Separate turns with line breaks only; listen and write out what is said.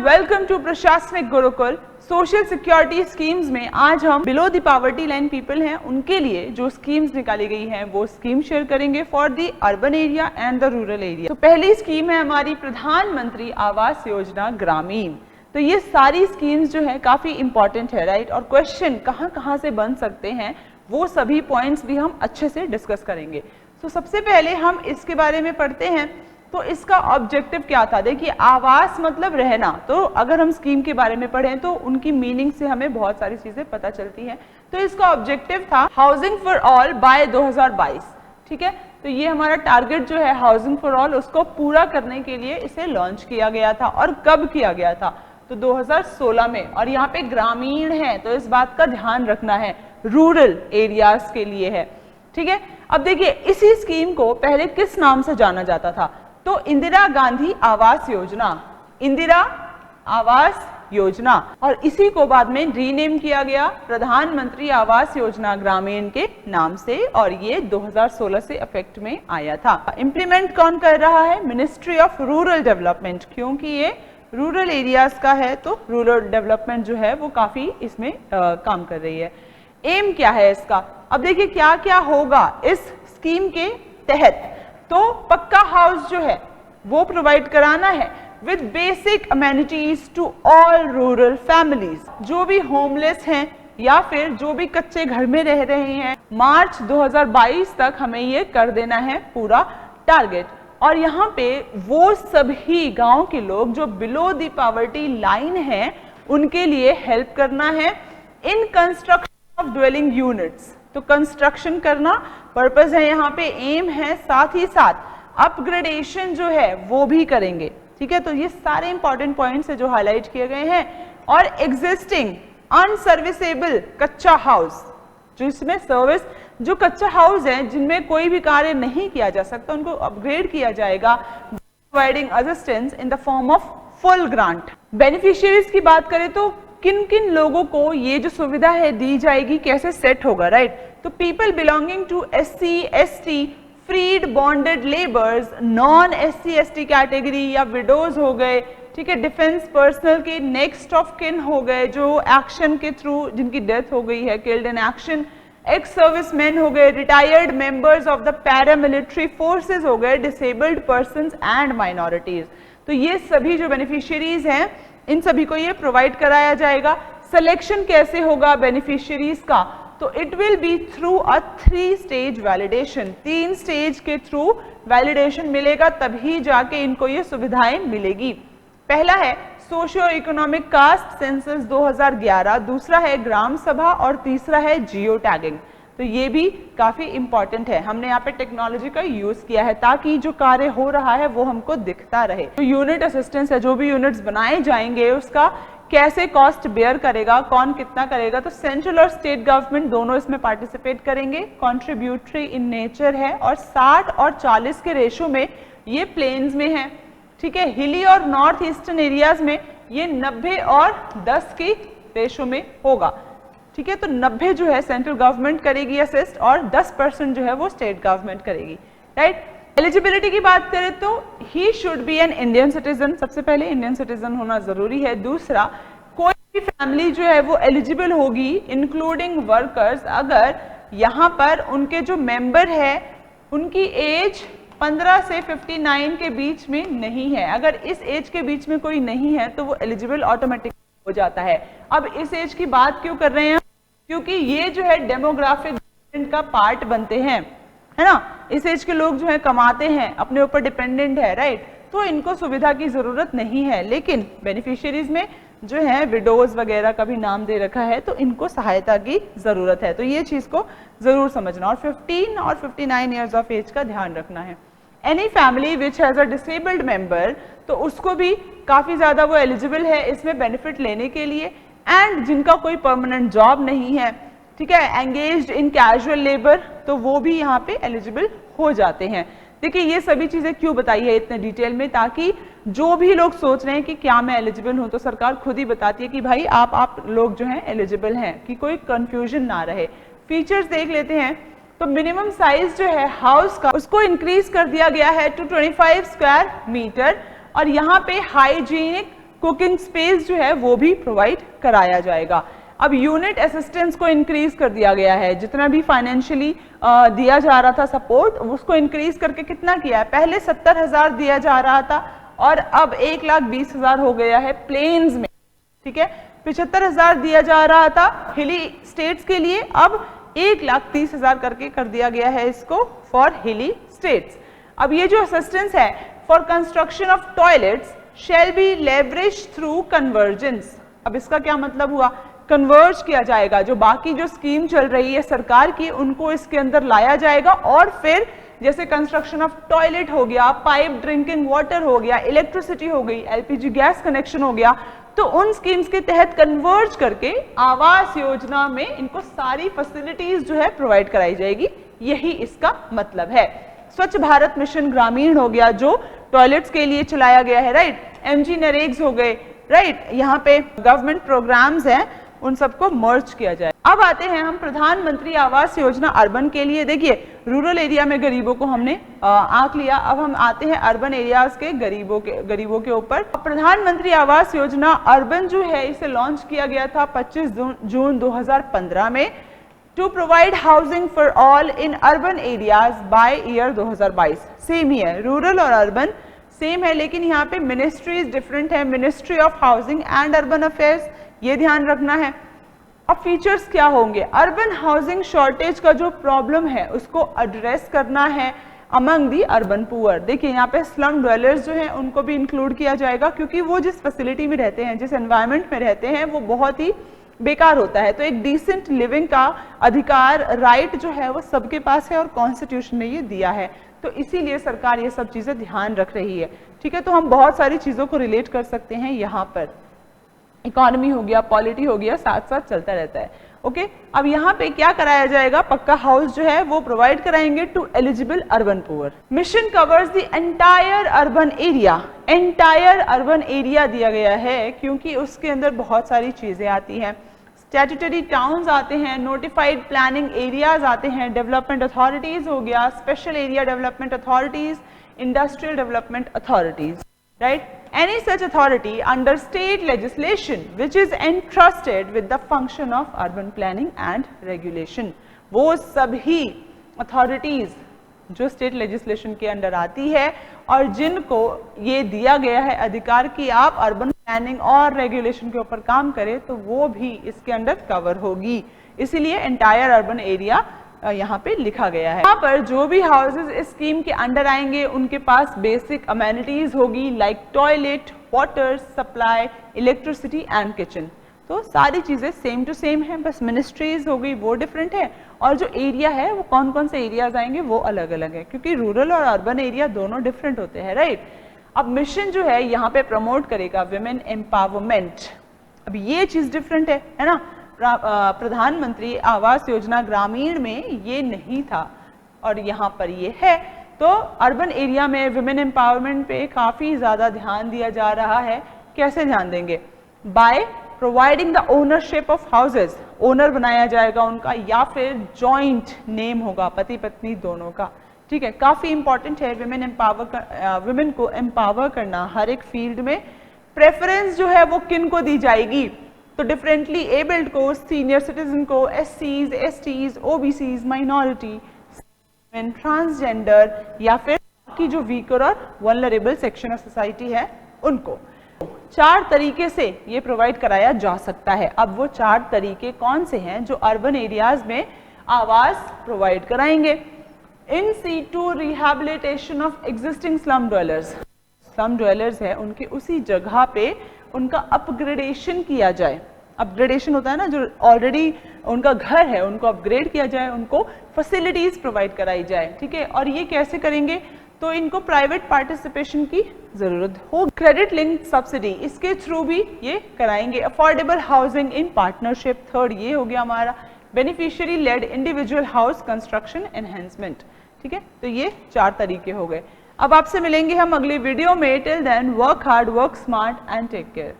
Welcome to प्रशासनिक Gurukul. Social security schemes में आज हम below the poverty line people हैं उनके लिए जो स्कीम्स निकाली गई हैं वो स्कीम शेयर करेंगे for the urban area and the rural area. तो पहली स्कीम है हमारी प्रधानमंत्री आवास योजना ग्रामीण। तो ये सारी स्कीम्स जो है काफी इंपॉर्टेंट है, राइट। और क्वेश्चन कहाँ कहाँ से बन सकते हैं वो सभी पॉइंट्स भी हम अच्छे से डिस्कस करेंगे। तो सबसे पहले हम इसके बारे में पढ़ते हैं। तो इसका ऑब्जेक्टिव क्या था? देखिए, आवास मतलब रहना। तो अगर हम स्कीम के बारे में पढ़ें तो उनकी मीनिंग से हमें बहुत सारी चीजें पता चलती हैं। तो इसका ऑब्जेक्टिव था हाउसिंग फॉर ऑल बाय 2022। ठीक है, तो ये हमारा टारगेट जो है हाउसिंग फॉर ऑल, उसको पूरा करने के लिए इसे लॉन्च किया गया था। और कब किया गया था? तो 2016 में। और यहाँ पे ग्रामीण है तो इस बात का ध्यान रखना है, रूरल एरियाज के लिए है। ठीक है, अब देखिए इसी स्कीम को पहले किस नाम से जाना जाता था? तो इंदिरा गांधी आवास योजना, इंदिरा आवास योजना। और इसी को बाद में रीनेम किया गया प्रधानमंत्री आवास योजना ग्रामीण के नाम से, और ये 2016 से इफेक्ट में आया था। इंप्लीमेंट कौन कर रहा है? मिनिस्ट्री ऑफ रूरल डेवलपमेंट, क्योंकि ये रूरल एरियाज का है तो रूरल डेवलपमेंट जो है वो काफी इसमें काम कर रही है। एम क्या है इसका? अब देखिए क्या क्या होगा इस स्कीम के तहत। तो पक्का हाउस जो है वो प्रोवाइड कराना है with basic amenities to all rural families. जो भी होमलेस हैं या फिर जो भी कच्चे घर में रह रहे हैं, मार्च 2022 तक हमें ये कर देना है पूरा टारगेट। और यहाँ पे वो सभी गांव के लोग जो बिलो द पॉवर्टी लाइन है उनके लिए हेल्प करना है in construction of dwelling units. तो कंस्ट्रक्शन करना पर्पस है, यहाँ पे एम है। साथ ही साथ अपग्रेडेशन जो है वो भी करेंगे। ठीक है, तो ये सारे इंपॉर्टेंट पॉइंट्स है जो हाईलाइट किए गए हैं। और एग्जिस्टिंग अनसर्विसेबल कच्चा हाउस, जो इसमें सर्विस, जो कच्चा हाउस है जिनमें कोई भी कार्य नहीं किया जा सकता, उनको अपग्रेड किया जाएगा, providing assistance in the form of full grant. Beneficiaries की बात करें तो किन किन लोगों को ये जो सुविधा है दी जाएगी, कैसे सेट होगा, राइट। तो people belonging to SC, ST, freed bonded labours, non SC, ST category या विडोज हो गए। ठीक है, डिफेंस पर्सनल के नेक्स्ट ऑफ किन हो गए जो एक्शन के थ्रू जिनकी डेथ हो गई है, killed in action, ex serviceman हो गए, retired members of the paramilitary forces हो गए, डिसेबल्ड पर्संस एंड माइनॉरिटीज। तो ये सभी जो बेनिफिशियरीज हैं इन सभी को ये प्रोवाइड कराया जाएगा। सिलेक्शन कैसे होगा बेनिफिशियरीज का? तो it will be through a 3 stage validation. 3 stage के थ्रू वैलिडेशन मिलेगा, तभी जाके इनको ये सुविधाएं मिलेगी। पहला है सोशियो इकोनॉमिक कास्ट सेंसस 2011, दूसरा है ग्राम सभा और तीसरा है जियो टैगिंग। तो ये भी काफी इंपॉर्टेंट है। हमने यहाँ पे टेक्नोलॉजी का यूज किया है ताकि जो कार्य हो रहा है वो हमको दिखता रहे। तो यूनिट असिस्टेंस है, जो भी यूनिट्स बनाए जाएंगे उसका कैसे कॉस्ट बेयर करेगा, कौन कितना करेगा। तो सेंट्रल और स्टेट गवर्नमेंट दोनों इसमें पार्टिसिपेट करेंगे। कॉन्ट्रीब्यूटरी इन नेचर है और 60 और 40 के रेशो में ये प्लेन्स में है। ठीक है, हिली और नॉर्थ ईस्टर्न एरियाज में ये 90 और 10 की रेशो में होगा। ठीक है, तो 90 जो है सेंट्रल गवर्नमेंट करेगी असिस्ट और 10% जो है वो स्टेट गवर्नमेंट करेगी, राइट। एलिजिबिलिटी की बात करें तो he should be an Indian citizen. सबसे पहले इंडियन सिटीजन होना जरूरी है। दूसरा, कोई भी फैमिली जो है वो एलिजिबल होगी इंक्लूडिंग वर्कर्स अगर यहाँ पर उनके जो मेंबर है उनकी एज 15 से 59 के बीच में नहीं है। अगर इस एज के बीच में कोई नहीं है तो वो एलिजिबल ऑटोमेटिक हो जाता है। अब इस एज की बात क्यों कर रहे हैं? क्योंकि ये जो है डेमोग्राफिक का पार्ट बनते हैं, है ना। इस एज के लोग जो है कमाते हैं, अपने ऊपर डिपेंडेंट है, राइट। तो इनको सुविधा की जरूरत नहीं है। लेकिन बेनिफिशियरीज में जो है विडोज वगैरह का भी नाम दे रखा है तो इनको सहायता की जरूरत है। तो ये चीज को जरूर समझना। और 15 और 59 ईयर्स ऑफ एज का ध्यान रखना है। Any family which has a disabled member, तो उसको भी काफी ज्यादा वो एलिजिबल है इसमें बेनिफिट लेने के लिए। एंड जिनका कोई परमानेंट जॉब नहीं है, ठीक है, एंगेज्ड इन कैजुअल लेबर, तो वो भी यहाँ पे एलिजिबल हो जाते हैं। देखिए ये सभी चीजें क्यों बताई है इतने डिटेल में, ताकि जो भी लोग सोच रहे हैं कि क्या मैं एलिजिबल हूं, तो सरकार खुद ही बताती है कि भाई आप लोग जो हैं एलिजिबल हैं, कि कोई कंफ्यूजन ना रहे। फीचर्स देख लेते हैं। तो मिनिमम साइज जो है हाउस का उसको इंक्रीज कर दिया गया है टू 25 स्क्वायर मीटर। और यहाँ पे हाइजीनिक कुकिंग स्पेस जो है वो भी प्रोवाइड कराया जाएगा। अब यूनिट असिस्टेंस को इंक्रीज कर दिया गया है, जितना भी फाइनेंशियली दिया जा रहा था सपोर्ट उसको इंक्रीज करके कितना किया है, पहले 70,000 दिया जा रहा था और अब 1,20,000 हो गया है प्लेन्स में, ठीक है। 75,000 दिया जा रहा था हिली स्टेट्स के लिए, अब 1,30,000 करके कर दिया गया है इसको फॉर हिली स्टेट्स। अब ये जो असिस्टेंस है for construction of toilets shall be leverage through convergence. अब इसका क्या मतलब हुआ, कन्वर्ज किया जाएगा, जो बाकी जो स्कीम चल रही है सरकार की उनको इसके अंदर लाया जाएगा और फिर जैसे कंस्ट्रक्शन ऑफ टॉयलेट हो गया, पाइप ड्रिंकिंग वाटर हो गया, इलेक्ट्रिसिटी हो गई, एलपीजी गैस कनेक्शन हो गया, तो उन स्कीम्स के तहत कन्वर्ज करके आवास योजना में इनको सारी फैसिलिटीज जो है प्रोवाइड कराई जाएगी, यही इसका मतलब है। स्वच्छ भारत मिशन ग्रामीण हो गया जो टॉयलेट्स के लिए चलाया गया है, राइट, एमजी नरेग्स हो गए, राइट, यहाँ पे गवर्नमेंट प्रोग्राम्स हैं उन सबको मर्ज किया जाए। अब आते हैं हम प्रधानमंत्री आवास योजना अर्बन के लिए। देखिए रूरल एरिया में गरीबों को हमने आंक लिया, अब हम आते हैं अर्बन एरियाज के गरीबों के ऊपर। प्रधानमंत्री आवास योजना अर्बन जो है इसे लॉन्च किया गया था 25 जून 2015 में to provide housing for all in urban areas by year 2022। Same ही है, रूरल और अर्बन सेम है, लेकिन यहाँ पे मिनिस्ट्रीज डिफरेंट है, ministry of housing and urban affairs, ये ध्यान रखना है। अब फीचर्स क्या होंगे, अर्बन हाउसिंग शॉर्टेज का जो प्रॉब्लम है उसको एड्रेस करना है अमंग दी अर्बन पुअर। देखिए यहाँ पे स्लम ड्वेलर्स जो हैं उनको भी इंक्लूड किया जाएगा, क्योंकि वो जिस फैसिलिटी में रहते हैं, जिस एनवायरनमेंट में रहते हैं वो बहुत ही बेकार होता है, तो एक डिसेंट लिविंग का अधिकार, राइट जो है वो सबके पास है और कॉन्स्टिट्यूशन ने ये दिया है, तो इसीलिए सरकार ये सब चीजें ध्यान रख रही है, ठीक है। तो हम बहुत सारी चीजों को रिलेट कर सकते हैं यहाँ पर, इकोनॉमी हो गया, पॉलिटी हो गया, साथ साथ चलता रहता है, ओके। अब यहाँ पे क्या कराया जाएगा, पक्का हाउस जो है वो प्रोवाइड कराएंगे to eligible urban poor. Mission covers the entire urban area, entire urban area दिया गया है क्योंकि उसके अंदर बहुत सारी चीजें आती हैं, स्टैट्यूटरी टाउन्स आते हैं, नोटिफाइड प्लानिंग एरियाज आते हैं, डेवलपमेंट अथॉरिटीज हो गया, special area development authorities, industrial development authorities, right? Any such authority under state legislation which is entrusted with the function of urban planning and regulation, वो सभी authorities जो state legislation के अंदर आती है और जिनको ये दिया गया है अधिकार कि आप urban planning और regulation के ऊपर काम करें, तो वो भी इसके अंदर कवर होगी, इसीलिए entire urban area यहाँ पे लिखा गया है। यहाँ पर जो भी हाउसेज इस स्कीम के अंडर आएंगे उनके पास बेसिक अमेनिटीज होगी like toilet, water supply, electricity and kitchen, तो सारी चीजें सेम टू सेम है, बस मिनिस्ट्रीज हो गई वो डिफरेंट है और जो एरिया है वो कौन कौन से एरियाज आएंगे वो अलग अलग है, क्योंकि रूरल और अर्बन एरिया दोनों डिफरेंट होते हैं, राइट। अब मिशन जो है यहाँ पे प्रमोट करेगा विमेन एम्पावरमेंट, अब ये चीज डिफरेंट है ना, प्रधानमंत्री आवास योजना ग्रामीण में ये नहीं था और यहाँ पर ये है, तो अर्बन एरिया में विमेन एम्पावरमेंट पे काफी ज्यादा ध्यान दिया जा रहा है। कैसे ध्यान देंगे, by providing the ownership of houses, owner बनाया जाएगा उनका या फिर जॉइंट नेम होगा पति पत्नी दोनों का, ठीक है, काफी इंपॉर्टेंट है विमेन को एम्पावर करना हर एक फील्ड में। प्रेफरेंस जो है वो किन को दी जाएगी, तो डिफरेंटली एबल्ड को, सीनियर सिटीजन को, एससीज, एसटीज, ओबीसीज, माइनॉरिटी, ट्रांसजेंडर या फिर की जो वीकर और वल्नरेबल सेक्शन ऑफ सोसाइटी है उनको। 4 तरीके से ये प्रोवाइड कराया जा सकता है। अब वो 4 तरीके कौन से हैं जो अर्बन एरियाज में आवास प्रोवाइड कराएंगे। In situ rehabilitation of existing slum dwellers, slum dwellers है उनके उसी जगह पे उनका अपग्रेडेशन किया जाए, अपग्रेडेशन होता है ना, जो ऑलरेडी उनका घर है उनको अपग्रेड किया जाए, उनको फैसिलिटीज प्रोवाइड कराई जाए, ठीक है। और ये कैसे करेंगे, तो इनको प्राइवेट पार्टिसिपेशन की जरूरत हो, क्रेडिट लिंक सब्सिडी इसके थ्रू भी ये कराएंगे। Affordable housing in partnership, third ये हो गया हमारा beneficiary led individual house construction enhancement, ठीक है। तो ये 4 तरीके हो गए। अब आपसे मिलेंगे हम अगली वीडियो में, till then work hard, work smart and take care.